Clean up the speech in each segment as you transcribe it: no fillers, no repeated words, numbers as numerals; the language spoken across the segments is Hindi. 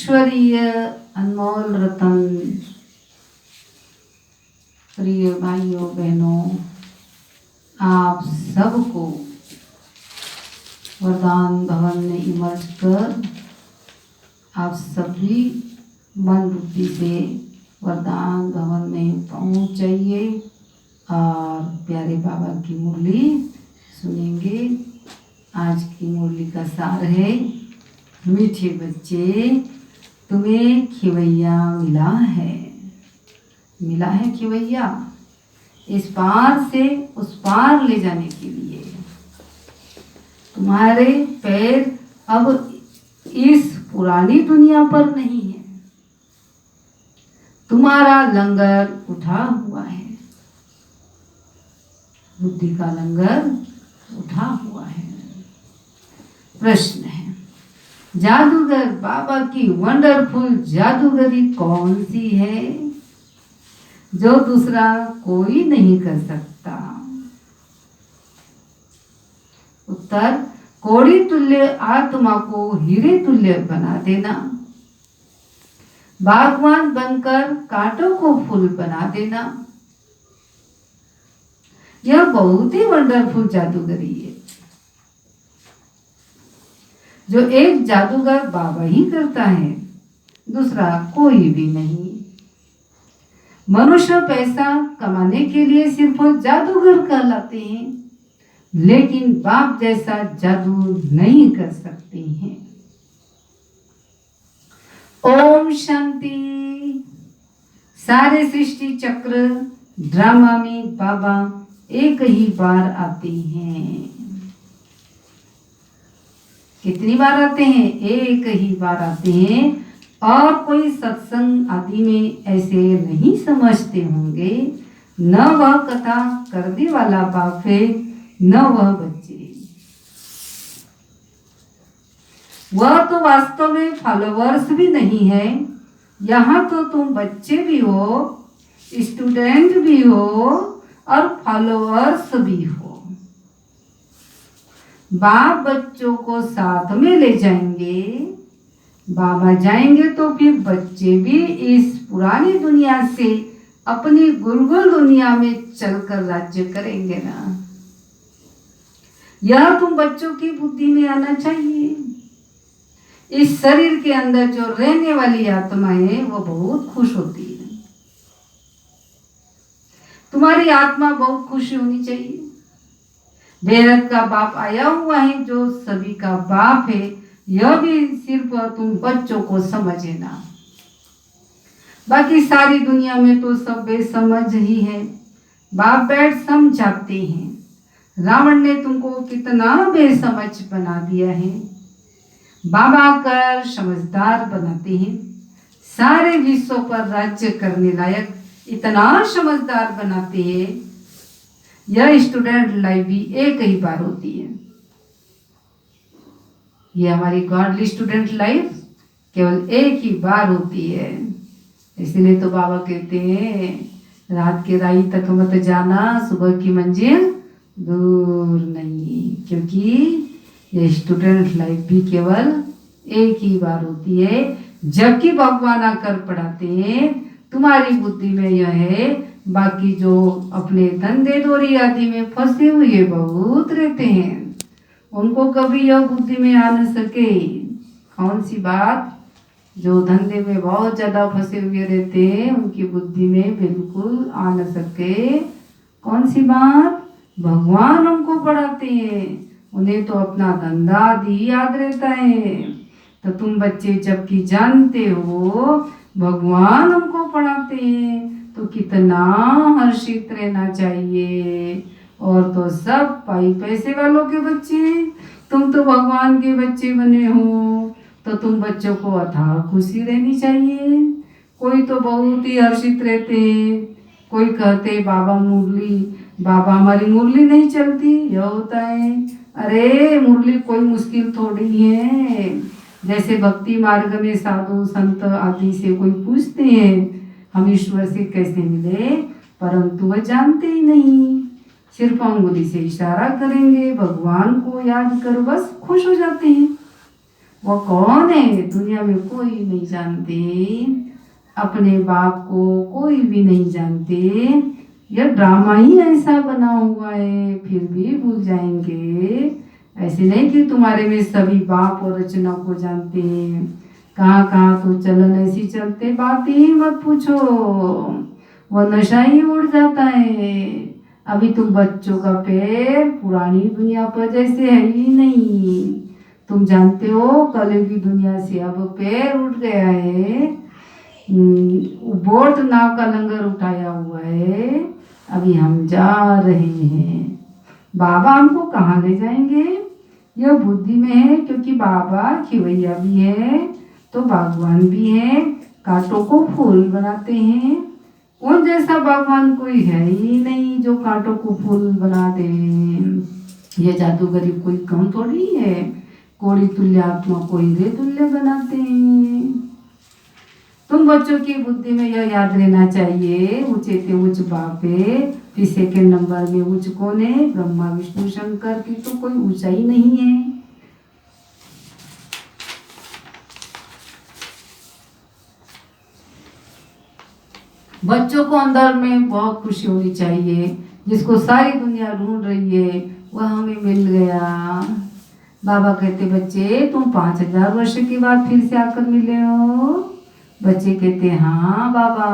ईश्वरीय अनमोल रतन। प्रिय भाइयों बहनों, आप सबको वरदान भवन में इमर्ज कर आप सभी मन बुद्धि से वरदान भवन में पहुंच जाइए और प्यारे बाबा की मुरली सुनेंगे। आज की मुरली का सार है, मीठे बच्चे तुम्हें खिवैया मिला है। मिला है खिवैया इस पार से उस पार ले जाने के लिए। तुम्हारे पैर अब इस पुरानी दुनिया पर नहीं है। तुम्हारा लंगर उठा हुआ है, बुद्धि का लंगर उठा हुआ है। प्रश्न है, जादूगर बाबा की वंडरफुल जादूगरी कौन सी है जो दूसरा कोई नहीं कर सकता? उत्तर, कोड़ी तुल्य आत्मा को हीरे तुल्य बना देना, बागवान बनकर कांटों को फूल बना देना। यह बहुत ही वंडरफुल जादूगरी है जो एक जादूगर बाबा ही करता है, दूसरा कोई भी नहीं। मनुष्य पैसा कमाने के लिए सिर्फ जादूगर कहलाते हैं, लेकिन बाप जैसा जादू नहीं कर सकते हैं। ओम शांति। सारे सृष्टि चक्र ड्रामा में बाबा एक ही बार आते हैं। कितनी बार आते हैं? एक ही बार आते हैं। और कोई सत्संग आदि में ऐसे नहीं समझते होंगे, न वह कथा करने वाला बाप है न वह बच्चे। वह तो वास्तव में फॉलोवर्स भी नहीं है। यहाँ तो तुम बच्चे भी हो, स्टूडेंट भी हो और फॉलोवर्स भी हो। बाप बच्चों को साथ में ले जाएंगे। बाबा जाएंगे तो फिर बच्चे भी इस पुरानी दुनिया से अपनी गुलगुल दुनिया में चलकर राज्य करेंगे ना। यह तुम बच्चों की बुद्धि में आना चाहिए। इस शरीर के अंदर जो रहने वाली आत्मा है वो बहुत खुश होती है। तुम्हारी आत्मा बहुत खुशी होनी चाहिए। बेहद का बाप आया हुआ है जो सभी का बाप है, यह भी सिर्फ तुम बच्चों को समझे ना। बाकी सारी दुनिया में तो सब बेसमझ ही है। बाप बैठ समझाते हैं। रावण ने तुमको कितना बेसमझ बना दिया है। बाबा आकर समझदार बनाते हैं। सारे विश्व पर राज्य करने लायक इतना समझदार बनाते हैं। यह स्टूडेंट लाइफ भी एक ही बार होती है। ये हमारी गॉडली स्टूडेंट लाइफ केवल एक ही बार होती है। इसलिए तो बाबा कहते हैं, रात के राही तक मत जाना, सुबह की मंजिल दूर नहीं। क्योंकि ये स्टूडेंट लाइफ भी केवल एक ही बार होती है। जबकि भगवान आकर पढ़ाते हैं, तुम्हारी बुद्धि में यह है। बाकी जो अपने धंधे दोरी आदि में फंसे हुए बहुत रहते हैं, उनको कभी यह बुद्धि में आ न सके। कौन सी बात? जो धंधे में बहुत ज्यादा फंसे हुए रहते हैं, उनकी बुद्धि में बिल्कुल आ न सके। कौन सी बात? भगवान हमको पढ़ाते हैं, उन्हें तो अपना धंधा आदि याद रहता है। तो तुम बच्चे जबकि जानते हो भगवान हमको पढ़ाते हैं, तो कितना हर्षित रहना चाहिए। और तो सब पाई पैसे वालों के बच्चे, तुम तो भगवान के बच्चे बने हो, तो तुम बच्चों को अथाह खुशी रहनी चाहिए। कोई तो बहुत ही हर्षित रहते, कोई कहते बाबा मुरली, बाबा हमारी मुरली नहीं चलती, यह होता है। अरे मुरली कोई मुश्किल थोड़ी है। जैसे भक्ति मार्ग में साधु संत आदि से कोई पूछते हैं हम ईश्वर से कैसे मिले, परंतु वह जानते ही नहीं। सिर्फ अंगुली से इशारा करेंगे, भगवान को याद कर बस खुश हो जाते हैं। वो कौन है दुनिया में कोई नहीं जानते, अपने बाप को कोई भी नहीं जानते। यह ड्रामा ही ऐसा बना हुआ है, फिर भी भूल जाएंगे। ऐसे नहीं कि तुम्हारे में सभी बाप और रचना को जानते हैं। कहाँ कहाँ तो चलन ऐसी चलते, बातें ही मत पूछो, वो नशा ही उड़ जाता है। अभी तुम बच्चों का पैर पुरानी दुनिया पर जैसे है ही नहीं। तुम जानते हो कल की दुनिया से अब पैर उठ गया है। बोट नाव का लंगर उठाया हुआ है, अभी हम जा रहे हैं। बाबा हमको कहाँ ले जाएंगे? यह बुद्धि में है, क्योंकि बाबा खिवैया भी है तो बागवान भी है, कांटों को फूल बनाते हैं। उन जैसा बागवान कोई है ही नहीं जो कांटों को फूल बना दे। ये जादूगरी कोई कम थोड़ी है, कोड़ी तुल्य आत्मा को हीरे तुल्य बनाते हैं। तुम बच्चों की बुद्धि में यह याद रहना चाहिए, ऊंचे ते उच्च बापे, फिर सेकेंड नंबर में उच्च कौन है? ब्रह्मा विष्णु शंकर की तो कोई ऊंचाई नहीं है। बच्चों को अंदर में बहुत खुशी होनी चाहिए, जिसको सारी दुनिया ढूंढ रही है वह हमें मिल गया। बाबा कहते बच्चे तुम 5000 वर्ष के बाद फिर से आकर मिले हो। बच्चे कहते हाँ बाबा,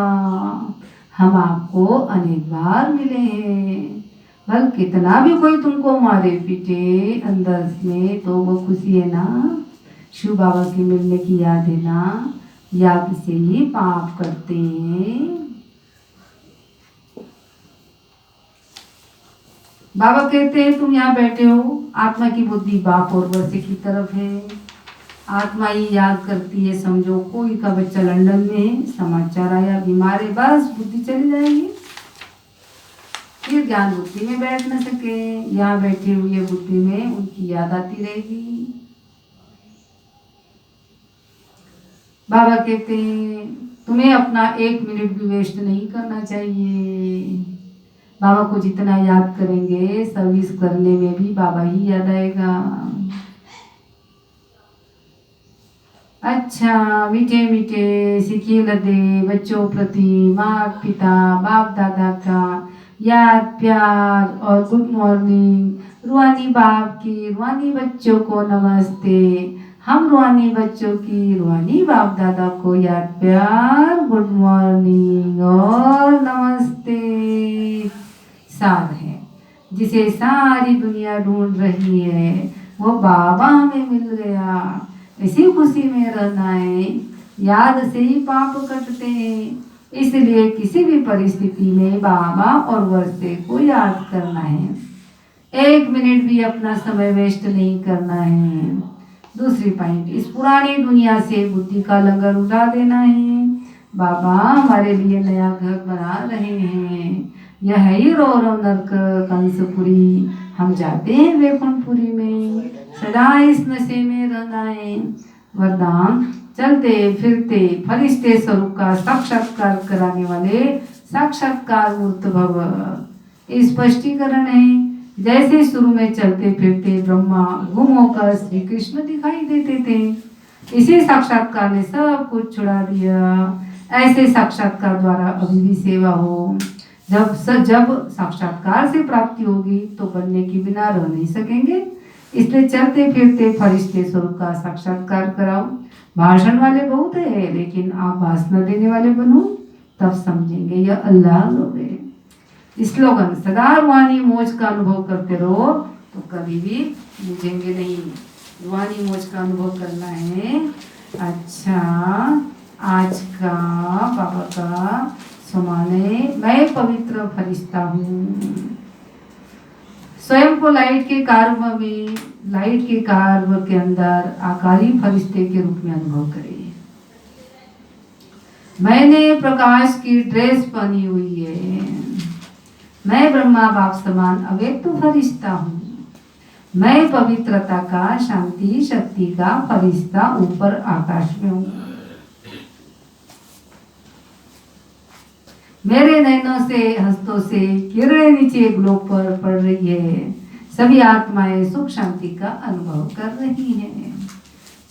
हम आपको अनेक बार मिले हैं। भल कितना भी कोई तुमको मारे पीटे अंदर में तो वो खुशी है ना। शिव बाबा की मिलने की याद है ना, याद से ही पाप करते हैं। बाबा कहते हैं तुम यहाँ बैठे हो, आत्मा की बुद्धि बाप और वर्षे की तरफ है। आत्मा ही याद करती है। समझो कोई का बच्चा लंदन में है, समाचार आया बीमार है, बस बुद्धि चली जाएगी, फिर ज्ञान बुद्धि में बैठ न सके। यहाँ बैठे हुए बुद्धि में उनकी याद आती रहेगी। बाबा कहते हैं तुम्हें अपना 1 मिनट भी वेस्ट नहीं करना चाहिए। बाबा को जितना याद करेंगे सर्विस करने में भी बाबा ही याद आएगा। अच्छा मीठे मीठे सिक्के लदे बच्चों प्रति माता पिता बाप दादा का याद प्यार और गुड मॉर्निंग। रूहानी बाप की रूहानी बच्चों को नमस्ते। हम रूहानी बच्चों की रूहानी बाप दादा को याद प्यार गुड मॉर्निंग और नमस्ते। सार है जिसे सारी दुनिया ढूंढ रही है, वो बाबा हमें मिल गया। इसी खुशी में रहना है, याद से ही पाप कटते हैं। इसलिए किसी भी परिस्थिति में बाबा और वर्षे को याद करना है। 1 मिनट भी अपना समय वेस्ट नहीं करना है। दूसरी पॉइंट, इस पुरानी दुनिया से बुद्धि का लंगर उड़ा देना है। बाबा हमारे लिए नया घर बना रहे हैं। यह है ही रो नरक कंसपुरी। हम जाते हैं वैकुंठपुरी में, सदा इस नशे में रहना है। वरदान, चलते फिरते फरिश्ते स्वरूप का साक्षात्कार कराने वाले साक्षात्कार मूर्त भव। स्पष्टीकरण है, जैसे शुरू में चलते फिरते ब्रह्मा गुम होकर श्री कृष्ण दिखाई देते थे, इसी साक्षात्कार ने सब कुछ छुड़ा दिया। ऐसे साक्षात्कार द्वारा अभी भी सेवा हो। जब साक्षात्कार से प्राप्ति होगी तो बनने के बिना रह नहीं सकेंगे। इसलिए चलते फिरते फरिश्ते स्वरूप का साक्षात्कार कराओ। भाषण वाले बहुत है, लेकिन आप भाषण देने वाले बनो, तब समझेंगे यह अल्लाह लोग है। स्लोगन, सदा रूहानी मौज का अनुभव करते रहो तो कभी भी बुझेंगे नहीं। रूहानी मौज का अनुभव करना है। अच्छा, आज का बाबा का समाने, मैं पवित्र फरिश्ता हूँ। स्वयं को लाइट के कार्य के अंदर आकारी फरिश्ते के रूप में अनुभव करें। मैंने प्रकाश की ड्रेस पहनी हुई है। मैं ब्रह्मा बाप समान अव्यक्त फरिश्ता हूँ। मैं पवित्रता का, शांति शक्ति का फरिश्ता ऊपर आकाश में हूँ। मेरे नैनों से, हस्तों से किरणें नीचे ग्लोब पर पड़ रही है। सभी आत्माएं सुख शांति का अनुभव कर रही हैं।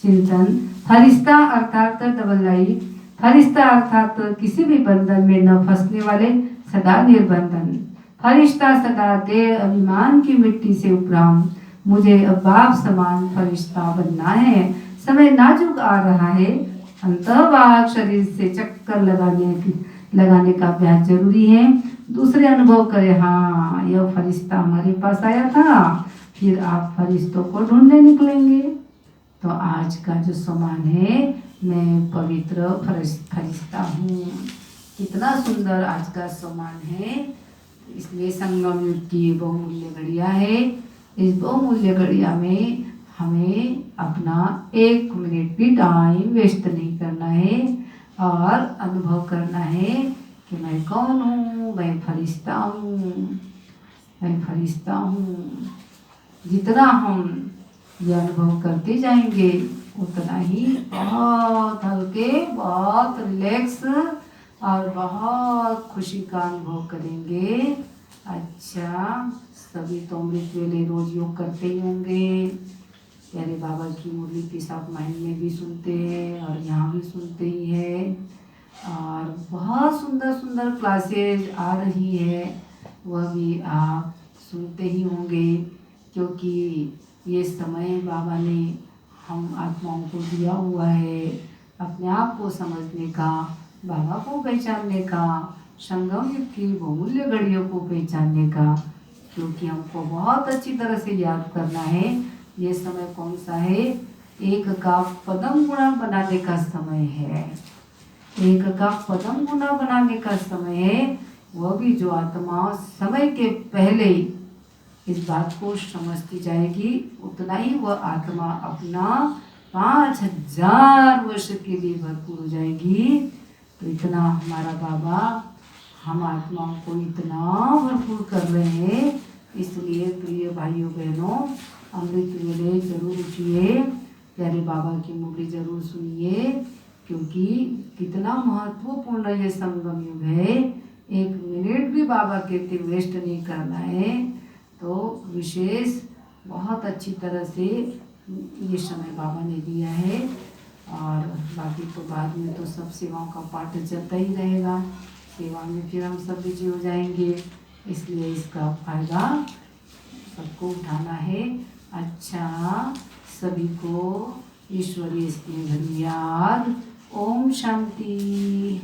चिंतन। फरिश्ता अर्थात डबल लाइफ, फरिश्ता अर्थात किसी भी बंधन में न फंसने वाले, सदा निर्बंधन। फरिश्ता सदा देह अभिमान की मिट्टी से उपराम, मुझे अब बाप समान फरिश्ता बनना है। समय नाजुक आ रहा है, अंतर्वाहक शरीर से चक्कर लगाने का अभ्यास जरूरी है। दूसरे अनुभव करें, हाँ यह फरिश्ता हमारे पास आया था, फिर आप फरिश्तों को ढूंढने निकलेंगे। तो आज का जो सम्मान है, मैं पवित्र फरिश्ता हूँ। कितना सुंदर आज का सम्मान है। इसलिए संगम युग की बहुमूल्य घड़िया है। इस बहुमूल्य घड़िया में हमें अपना 1 मिनट भी टाइम वेस्ट नहीं करना है और अनुभव करना है कि मैं कौन हूँ, मैं फरिश्ता हूँ, मैं फरिश्ता हूँ। जितना हम ये अनुभव करते जाएंगे उतना ही बहुत हल्के, बहुत रिलैक्स और बहुत खुशी का अनुभव करेंगे। अच्छा, सभी तो अमृत वेले रोज योग करते ही होंगे। प्यारे बाबा की मुरली पीस ऑफ माइंड में भी सुनते हैं और यहाँ भी सुनते ही है। और बहुत सुंदर सुंदर क्लासेज आ रही है, वह भी आप सुनते ही होंगे, क्योंकि ये समय बाबा ने हम आत्माओं को दिया हुआ है अपने आप को समझने का, बाबा को पहचानने का, संगम युग की बहुमूल्य घड़ियों को पहचानने का। क्योंकि हमको बहुत अच्छी तरह से याद करना है ये समय कौन सा है। एक का पदम गुणा बनाने का समय है, एक का पदम गुणा बनाने का समय है। वह भी जो आत्मा समय के पहले इस बात को समझती जाएगी, उतना ही वह आत्मा अपना 5000 वर्ष के लिए भरपूर हो जाएगी। तो इतना हमारा बाबा हम आत्माओं को इतना भरपूर कर रहे हैं। इसलिए प्रिय भाइयों बहनों, अमृत वेले जरूर उठिए, प्यारे बाबा की मुरली जरूर सुनिए, क्योंकि कितना महत्वपूर्ण ये संगम युग है। 1 मिनट भी बाबा कहते वेस्ट नहीं करना है। तो विशेष बहुत अच्छी तरह से ये समय बाबा ने दिया है। और बाकी तो बाद में तो सब सेवाओं का पाठ चलता ही रहेगा, सेवा में फिर हम सब बिजी हो जाएंगे। इसलिए इसका फायदा सबको उठाना है। अच्छा, सभी को ईश्वरीय स्नेह धन्यवाद। ओम शांति।